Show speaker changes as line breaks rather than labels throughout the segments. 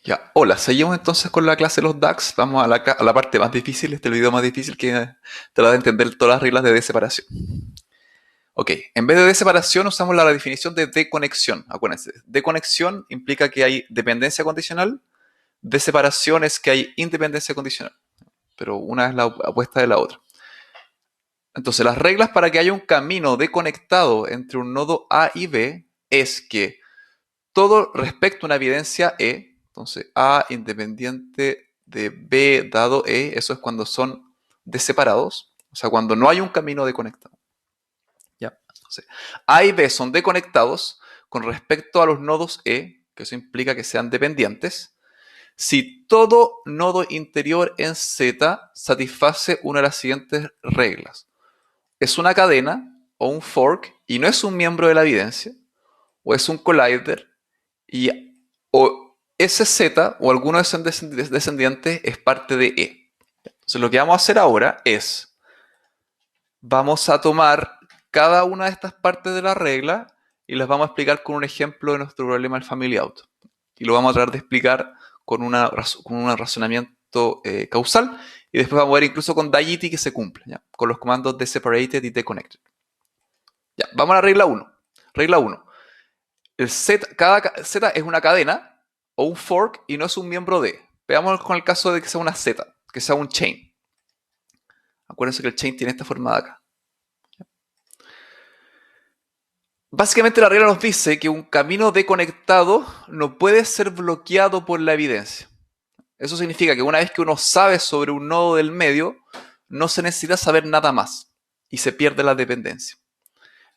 Ya, hola, seguimos entonces con la clase de los DAX. Vamos a la parte más difícil, este es el video más difícil que trata de entender todas las reglas de deseparación. Ok, en vez de deseparación usamos la definición de deconexión. Acuérdense, deconexión implica que hay dependencia condicional, deseparación es que hay independencia condicional, pero una es la opuesta de la otra. Entonces, las reglas para que haya un camino deconectado entre un nodo A y B es que todo respecto a una evidencia E, entonces A independiente de B dado E, eso es cuando son deseparados, o sea, cuando no hay un camino desconectado. ¿Ya? Entonces, A y B son desconectados con respecto a los nodos E, que eso implica que sean dependientes, si todo nodo interior en Z satisface una de las siguientes reglas. Es una cadena o un fork y no es un miembro de la evidencia, o es un collider y o ese Z o alguno de esos descendientes es parte de E. Entonces lo que vamos a hacer ahora es, vamos a tomar cada una de estas partes de la regla y las vamos a explicar con un ejemplo de nuestro problema del family out. Y lo vamos a tratar de explicar con un razonamiento causal y después vamos a ver incluso con Dagity que se cumple, ¿ya? Con los comandos de separated y deconnected. Ya, vamos a la regla 1. Regla 1. Cada Z es una cadena o un fork y no es un miembro de. Veamos con el caso de que sea una Z, que sea un chain. Acuérdense que el chain tiene esta forma de acá. Básicamente la regla nos dice que un camino deconectado no puede ser bloqueado por la evidencia. Eso significa que una vez que uno sabe sobre un nodo del medio, no se necesita saber nada más y se pierde la dependencia.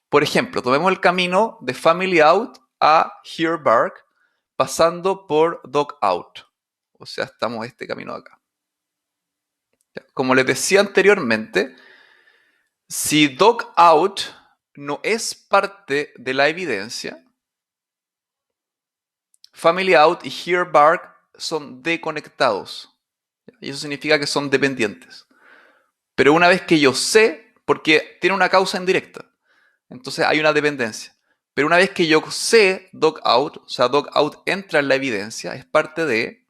Por ejemplo, tomemos el camino de family out a here bark pasando por dog out. O sea, estamos este camino de acá. Como les decía anteriormente, si dog out no es parte de la evidencia, family out y here bark son deconectados. Y eso significa que son dependientes. Pero una vez que yo sé, porque tiene una causa indirecta, entonces hay una dependencia. Pero una vez que yo sé dog out, o sea, dog out entra en la evidencia, es parte de,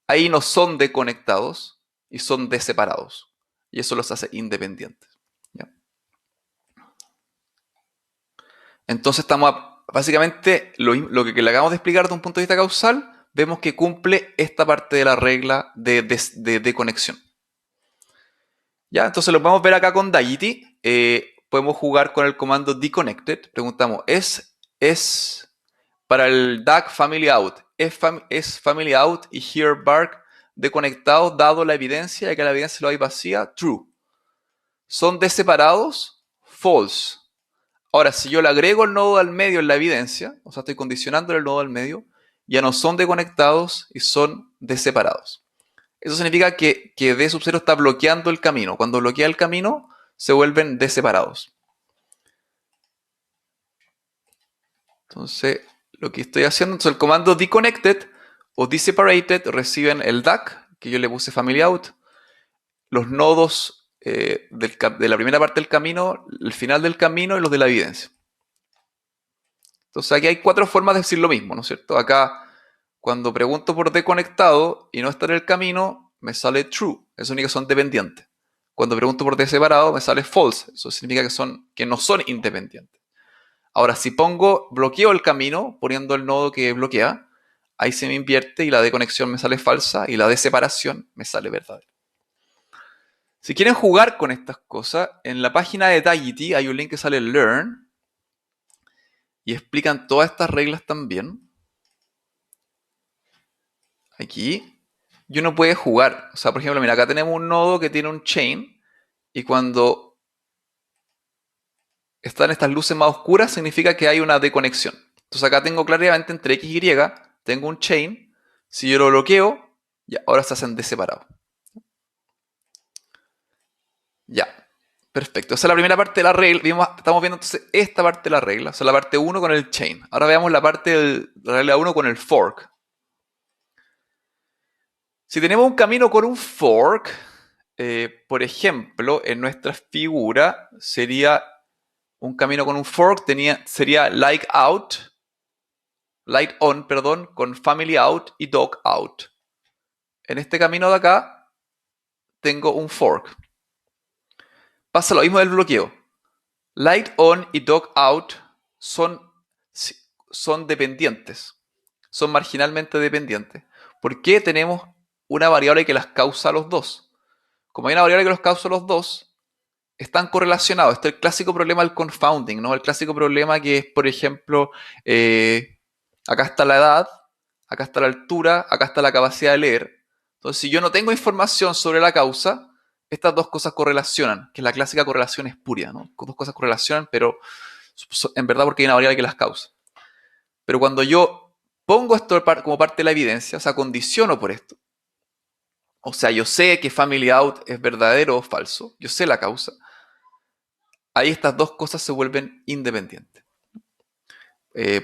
ahí no son deconectados y son deseparados. Y eso los hace independientes. ¿Ya? Entonces estamos, básicamente, lo que le acabamos de explicar desde un punto de vista causal, vemos que cumple esta parte de la regla de conexión. Ya, entonces lo podemos ver acá con Dagity. Podemos jugar con el comando deconnected. Preguntamos, ¿es para el DAG family out? ¿Es family out y here bark deconectados dado la evidencia, ya que la evidencia lo hay vacía? True. ¿Son deseparados? False. Ahora, si yo le agrego el nodo al medio en la evidencia, o sea, estoy condicionando el nodo al medio, ya no son deconectados y son deseparados. Eso significa que D sub 0 está bloqueando el camino. Cuando bloquea el camino, se vuelven deseparados. Entonces, lo que estoy haciendo, entonces el comando deconnected o deseparated reciben el DAC, que yo le puse family out, los nodos de la primera parte del camino, el final del camino y los de la evidencia. Entonces aquí hay 4 formas de decir lo mismo, ¿no es cierto? Acá, cuando pregunto por deconectado y no está en el camino, me sale true. Eso significa que son dependientes. Cuando pregunto por deseparado, me sale false. Eso significa que no son independientes. Ahora, si bloqueo el camino, poniendo el nodo que bloquea, ahí se me invierte y la deconexión me sale falsa y la deseparación me sale verdadera. Si quieren jugar con estas cosas, en la página de Dagity hay un link que sale Learn y explican todas estas reglas también. Aquí. Y uno puede jugar. O sea, por ejemplo, mira, acá tenemos un nodo que tiene un chain y cuando están estas luces más oscuras significa que hay una deconexión. Entonces acá tengo claramente entre X y Y, tengo un chain. Si yo lo bloqueo, ya, ahora se hacen deseparados. Ya, perfecto. Esa es la primera parte de la regla. Estamos viendo entonces esta parte de la regla. O sea, la parte 1 con el chain. Ahora veamos la parte de la regla 1 con el fork. Si tenemos un camino con un fork, por ejemplo, en nuestra figura sería un camino con un fork, sería like out, light on, perdón, con family out y dog out. En este camino de acá tengo un fork. Pasa lo mismo del bloqueo. Light on y dog out son, son dependientes. Son marginalmente dependientes. ¿Por qué tenemos una variable que las causa a los dos? Como hay una variable que los causa a los dos, están correlacionados. Este es el clásico problema del confounding, ¿no? El clásico problema que es, por ejemplo, acá está la edad, acá está la altura, acá está la capacidad de leer. Entonces, si yo no tengo información sobre la causa, estas dos cosas correlacionan, que es la clásica correlación espuria, ¿no? Dos cosas correlacionan, pero en verdad porque hay una variable que las causa. Pero cuando yo pongo esto como parte de la evidencia, o sea, condiciono por esto, o sea, yo sé que family out es verdadero o falso, yo sé la causa, ahí estas dos cosas se vuelven independientes.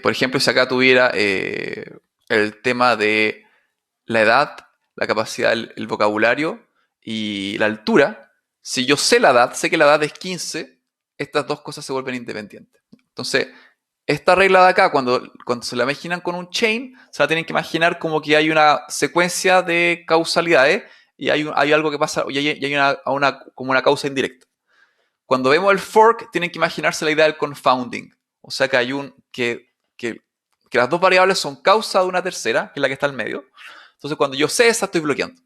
Por ejemplo, si acá tuviera el tema de la edad, la capacidad, el vocabulario y la altura, si yo sé la edad, sé que la edad es 15, estas dos cosas se vuelven independientes. Entonces, esta regla de acá, cuando se la imaginan con un chain, se la tienen que imaginar como que hay una secuencia de causalidades y hay algo que pasa, y hay como una causa indirecta. Cuando vemos el fork, tienen que imaginarse la idea del confounding. O sea que hay que las dos variables son causa de una tercera, que es la que está al medio. Entonces, cuando yo sé esa, estoy bloqueando.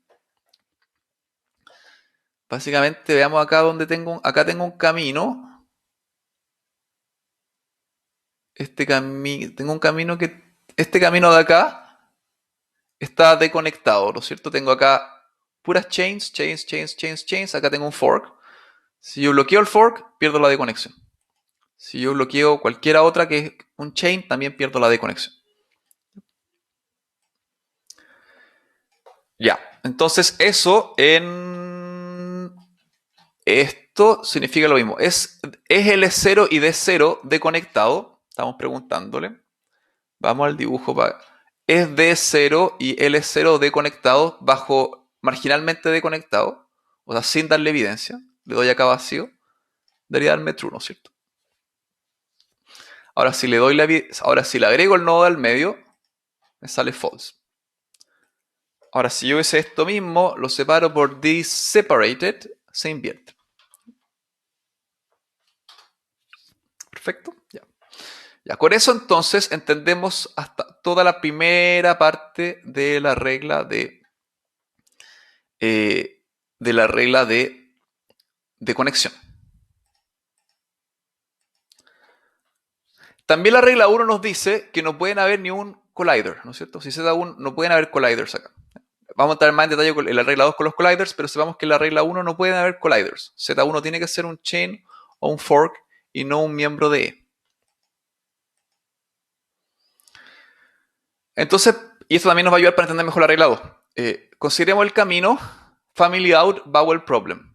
Básicamente, veamos acá donde acá tengo un camino. Tengo un camino este camino de acá está desconectado, ¿no es cierto? Tengo acá puras chains. Acá tengo un fork. Si yo bloqueo el fork, pierdo la desconexión. Si yo bloqueo cualquiera otra que es un chain, también pierdo la desconexión. Ya, entonces eso en esto significa lo mismo. ¿Es L0 y D0 desconectado? Estamos preguntándole. Vamos al dibujo. ¿Es D0 y L0 desconectado bajo marginalmente desconectado? O sea, sin darle evidencia. Le doy acá vacío. Debería darme true, ¿no es cierto? Ahora si le agrego el nodo al medio, me sale false. Ahora si yo hice esto mismo, lo separo por this separated, se invierte. Perfecto. Ya. Ya, con eso entonces entendemos hasta toda la primera parte de la regla de conexión. También la regla 1 nos dice que no pueden haber ni un collider, ¿no es cierto? Si Z1 no pueden haber colliders acá. Vamos a entrar más en detalle en la regla 2 con los colliders, pero sepamos que en la regla 1 no pueden haber colliders. Z1 tiene que ser un chain o un fork y no un miembro de E. Entonces, y esto también nos va a ayudar para entender mejor la regla 2. Consideremos el camino family out vowel problem.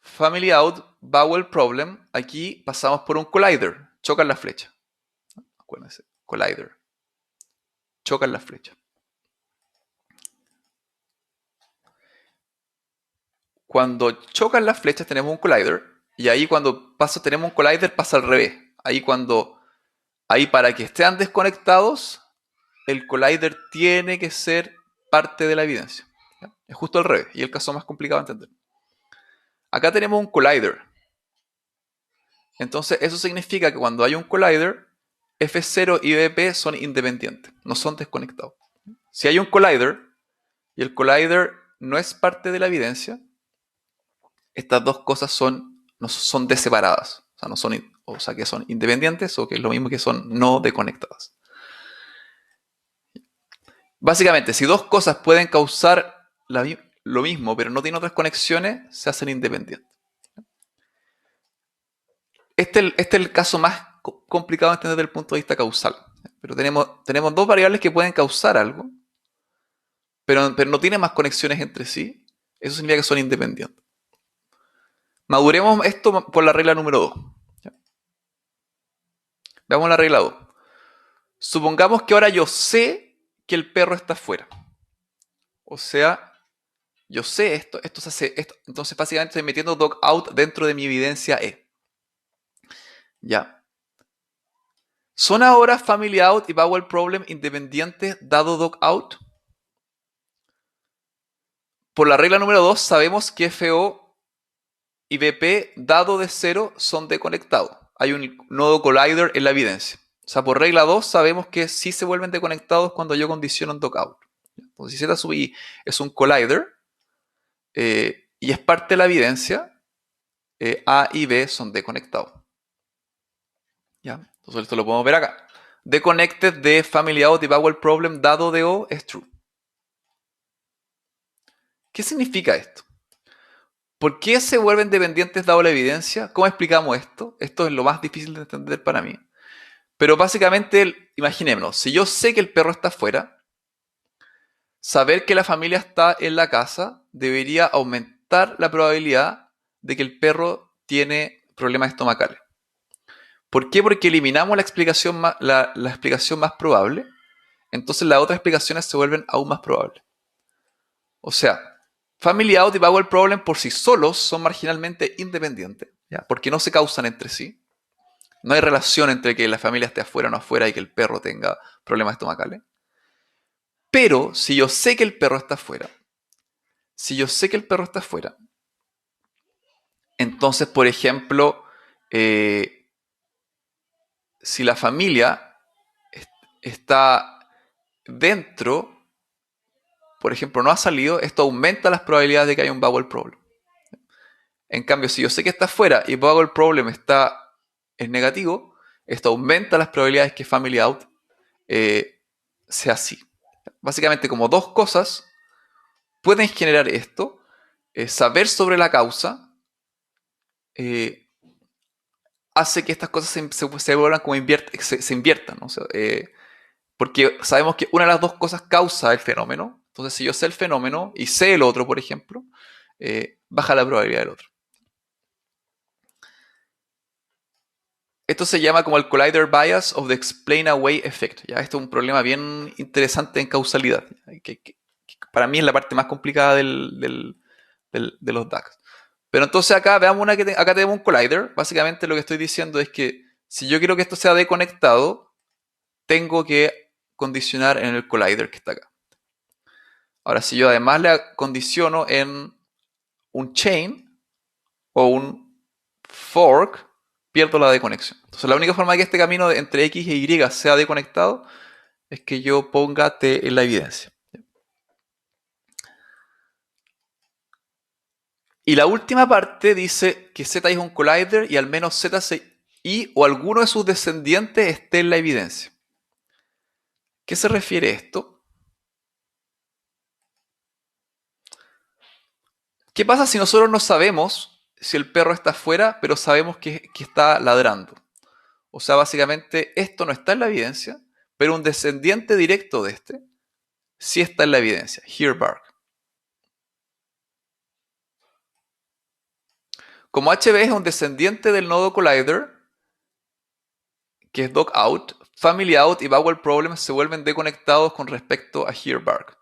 Family out vowel problem. Aquí pasamos por un collider. Chocan la flecha. Acuérdense, collider. Chocan la flecha. Cuando chocan las flechas tenemos un collider. Y ahí cuando tenemos un collider pasa al revés. Ahí para que estén desconectados, el collider tiene que ser parte de la evidencia. ¿Ya? Es justo al revés. Y el caso más complicado de entender. Acá tenemos un collider. Entonces eso significa que cuando hay un collider, F0 y BP son independientes, no son desconectados. Si hay un collider y el collider no es parte de la evidencia, estas dos cosas no son deseparadas. O sea, que son independientes o que es lo mismo que son no desconectadas. Básicamente, si dos cosas pueden causar lo mismo, pero no tienen otras conexiones, se hacen independientes. Este es el caso más complicado de entender desde el punto de vista causal. Pero tenemos dos variables que pueden causar algo, pero no tienen más conexiones entre sí. Eso significa que son independientes. Maduremos esto por la regla número 2. Veamos la regla 2. Supongamos que ahora yo sé que el perro está afuera. O sea, yo sé esto se hace. Entonces, básicamente estoy metiendo dog out dentro de mi evidencia E. Ya. ¿Son ahora family out y vowel problem independientes dado dog out? Por la regla número 2 sabemos que FO y BP dado de 0 son deconectados. Hay un nodo collider en la evidencia. O sea, por regla 2 sabemos que sí se vuelven deconectados cuando yo condiciono un dog out. Entonces, si Z sub I es un collider y es parte de la evidencia, A y B son deconectados. ¿Ya? Entonces esto lo podemos ver acá. Deconnected de family out y vowel problem dado de O es true. ¿Qué significa esto? ¿Por qué se vuelven dependientes dado la evidencia? ¿Cómo explicamos esto? Esto es lo más difícil de entender para mí. Pero básicamente, imaginémonos, si yo sé que el perro está afuera, saber que la familia está en la casa debería aumentar la probabilidad de que el perro tiene problemas estomacales. ¿Por qué? Porque eliminamos la explicación más probable, entonces las otras explicaciones se vuelven aún más probables. O sea, family out y vowel problem por sí solos son marginalmente independientes, ¿ya? Porque no se causan entre sí. No hay relación entre que la familia esté afuera o no afuera y que el perro tenga problemas estomacales. Pero si yo sé que el perro está afuera, entonces, por ejemplo, si la familia está dentro, por ejemplo, no ha salido, esto aumenta las probabilidades de que haya un bowel problem. En cambio, si yo sé que está afuera y bowel problem es negativo, esto aumenta las probabilidades que family out sea así. Básicamente, como dos cosas pueden generar esto, saber sobre la causa hace que estas cosas se vuelvan como se inviertan, ¿no? O sea, porque sabemos que una de las dos cosas causa el fenómeno. Entonces, si yo sé el fenómeno y sé el otro, por ejemplo, baja la probabilidad del otro. Esto se llama como el collider bias of the explain away effect. ¿Ya? Esto es un problema bien interesante en causalidad, que para mí es la parte más complicada de los DAGs. Pero entonces acá veamos acá tenemos un collider. Básicamente lo que estoy diciendo es que si yo quiero que esto sea deconectado, tengo que condicionar en el collider que está acá. Ahora, si yo además le condiciono en un chain o un fork, pierdo la deconexión. Entonces la única forma de que este camino entre X e Y sea deconectado es que yo ponga T en la evidencia. Y la última parte dice que Z es un collider y al menos Y o alguno de sus descendientes esté en la evidencia. ¿Qué se refiere esto? ¿Qué pasa si nosotros no sabemos si el perro está afuera, pero sabemos que está ladrando? O sea, básicamente esto no está en la evidencia, pero un descendiente directo de este sí está en la evidencia. Here bark. Como HB es un descendiente del nodo collider, que es dog out, family out y vowel problem se vuelven deconectados con respecto a here bark.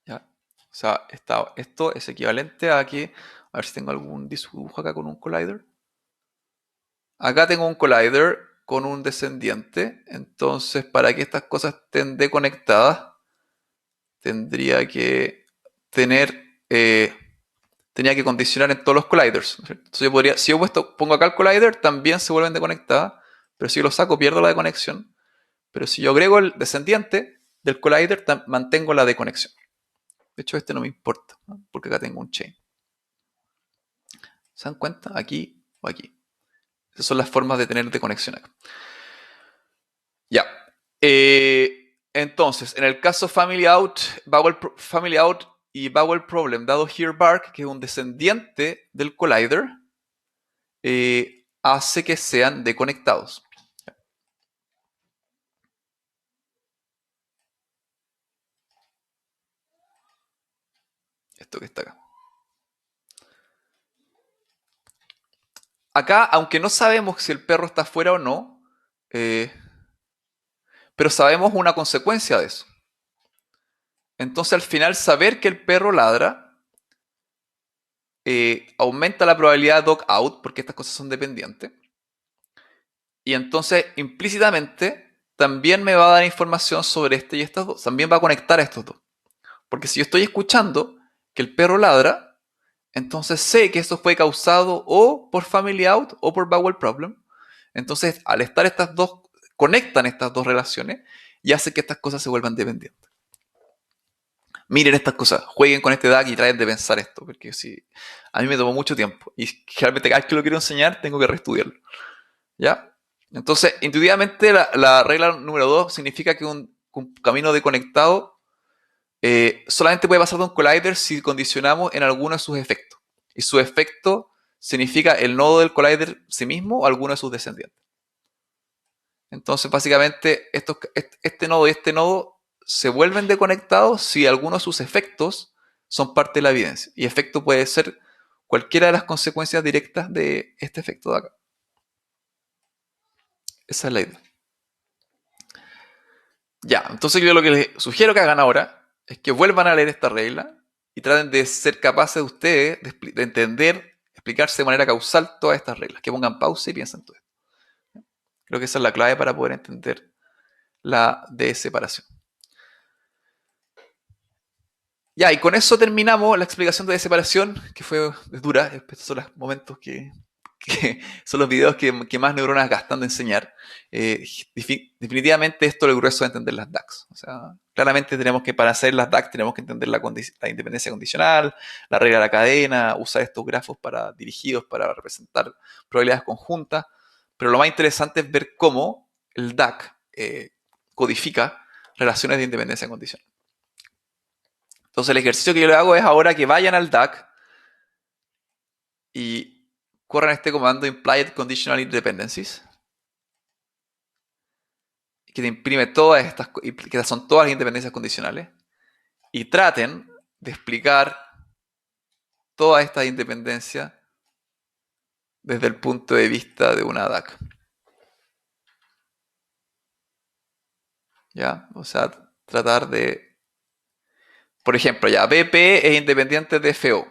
¿Ya? O sea, esto es equivalente a que, a ver si tengo algún dibujo acá con un collider. Acá tengo un collider con un descendiente, entonces para que estas cosas estén deconectadas, tendría que tener, tenía que condicionar en todos los colliders. ¿No? Entonces yo podría, si yo pongo acá el collider, también se vuelven deconectadas, pero si yo lo saco, pierdo la desconexión. Pero si yo agrego el descendiente del collider, mantengo la desconexión. De hecho, este no me importa, ¿no? Porque acá tengo un chain. ¿Se dan cuenta? Aquí o aquí. Esas son las formas de tener desconexión acá. Ya. Entonces, en el caso family out y vowel problem, dado here bark, que es un descendiente del collider, hace que sean deconectados. Esto que está acá. Acá, aunque no sabemos si el perro está afuera o no, pero sabemos una consecuencia de eso. Entonces, al final, saber que el perro ladra aumenta la probabilidad de dog out, porque estas cosas son dependientes. Y entonces, implícitamente, también me va a dar información sobre este y estas dos. También va a conectar a estos dos. Porque si yo estoy escuchando que el perro ladra, entonces sé que esto fue causado o por family out o por bowel problem. Entonces, al estar estas dos, conectan estas dos relaciones y hace que estas cosas se vuelvan dependientes. Miren estas cosas, jueguen con este DAG y traten de pensar esto, porque si a mí me tomó mucho tiempo y realmente cada vez que lo quiero enseñar tengo que reestudiarlo. ¿Ya? Entonces, intuitivamente la regla número 2 significa que un camino de conectado solamente puede pasar de un collider si condicionamos en alguno de sus efectos. Y su efecto significa el nodo del collider sí mismo o alguno de sus descendientes. Entonces, básicamente, este nodo y este nodo se vuelven desconectados si alguno de sus efectos son parte de la evidencia. Y efecto puede ser cualquiera de las consecuencias directas de este efecto de acá. Esa es la idea. Ya, entonces yo lo que les sugiero que hagan ahora es que vuelvan a leer esta regla y traten de ser capaces de ustedes de entender, explicarse de manera causal todas estas reglas. Que pongan pausa y piensen todo esto. Creo que esa es la clave para poder entender la de separación. Ya, y con eso terminamos la explicación de separación, que fue dura. Estos son los momentos que son los videos que más neuronas gastan de enseñar. Definitivamente esto es lo grueso de entender las DAGs. O sea, claramente tenemos que, para hacer las DAGs, tenemos que entender la independencia condicional, la regla de la cadena, usar estos grafos dirigidos para representar probabilidades conjuntas. Pero lo más interesante es ver cómo el DAG codifica relaciones de independencia condicional. Entonces el ejercicio que yo le hago es ahora que vayan al DAG y corran este comando Implied Conditional Independencies, que te imprime todas estas, que son todas las independencias condicionales, y traten de explicar todas estas independencias desde el punto de vista de una DAG. ¿Ya? O sea, tratar de... Por ejemplo, ya, BP es independiente de FO.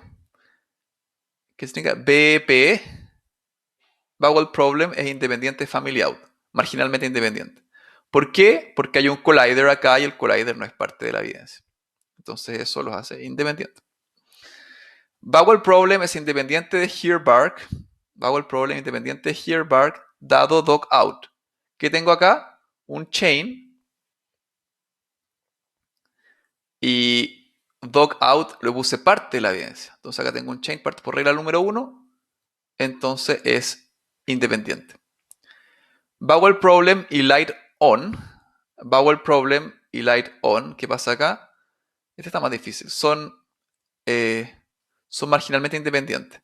¿Qué significa? BP, Bowel Problem, es independiente de Family Out. Marginalmente independiente. ¿Por qué? Porque hay un collider acá y el collider no es parte de la evidencia. Entonces eso los hace independientes. Bowel Problem es independiente de Here Bark. Bowel Problem independiente de Here Bark dado Dog Out. ¿Qué tengo acá? Un chain. Y Dog Out lo puse parte de la evidencia. Entonces acá tengo un chain parte por regla número 1. Entonces es independiente. Bowel Problem y Light On. Bowel Problem y Light On. ¿Qué pasa acá? Este está más difícil. Son marginalmente independientes.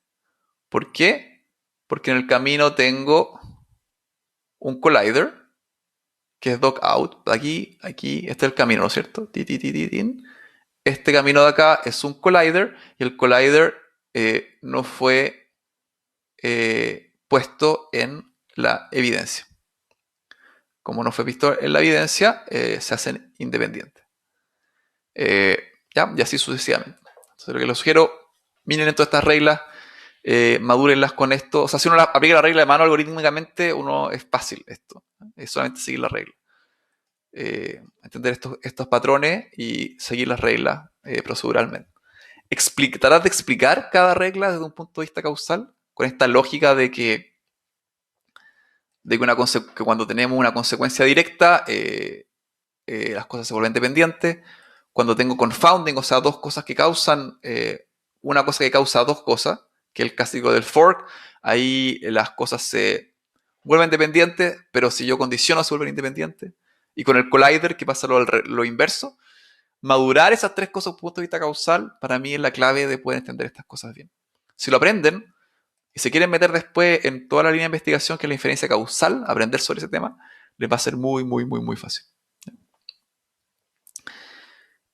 ¿Por qué? Porque en el camino tengo un collider, que es dog out. Aquí, este es el camino, ¿no es cierto? Este camino de acá es un collider y el collider no fue puesto en la evidencia. Como no fue visto en la evidencia, se hacen independientes. ¿Ya? Y así sucesivamente. Entonces, lo que les sugiero, miren todas estas reglas, madúrenlas con esto. O sea, si uno aplica la regla de mano algorítmicamente, es fácil esto. Es solamente seguir la regla. Entender estos patrones y seguir las reglas proceduralmente. Tratar de explicar cada regla desde un punto de vista causal, con esta lógica de que cuando tenemos una consecuencia directa, las cosas se vuelven dependientes. Cuando tengo confounding, o sea, dos cosas que causan, una cosa que causa dos cosas, que es el castigo del fork, ahí las cosas se vuelven dependientes, pero si yo condiciono se vuelven independientes. Y con el collider, que pasa lo inverso, madurar esas tres cosas desde un punto de vista causal, para mí es la clave de poder entender estas cosas bien. Si lo aprenden y se quieren meter después en toda la línea de investigación que es la inferencia causal, aprender sobre ese tema, les va a ser muy, muy, muy, muy fácil.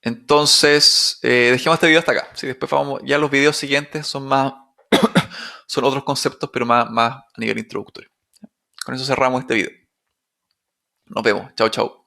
Entonces, dejemos este video hasta acá. ¿Sí? Después ya los videos siguientes son son otros conceptos, pero más a nivel introductorio. Con eso cerramos este video. Nos vemos. Chao, chao.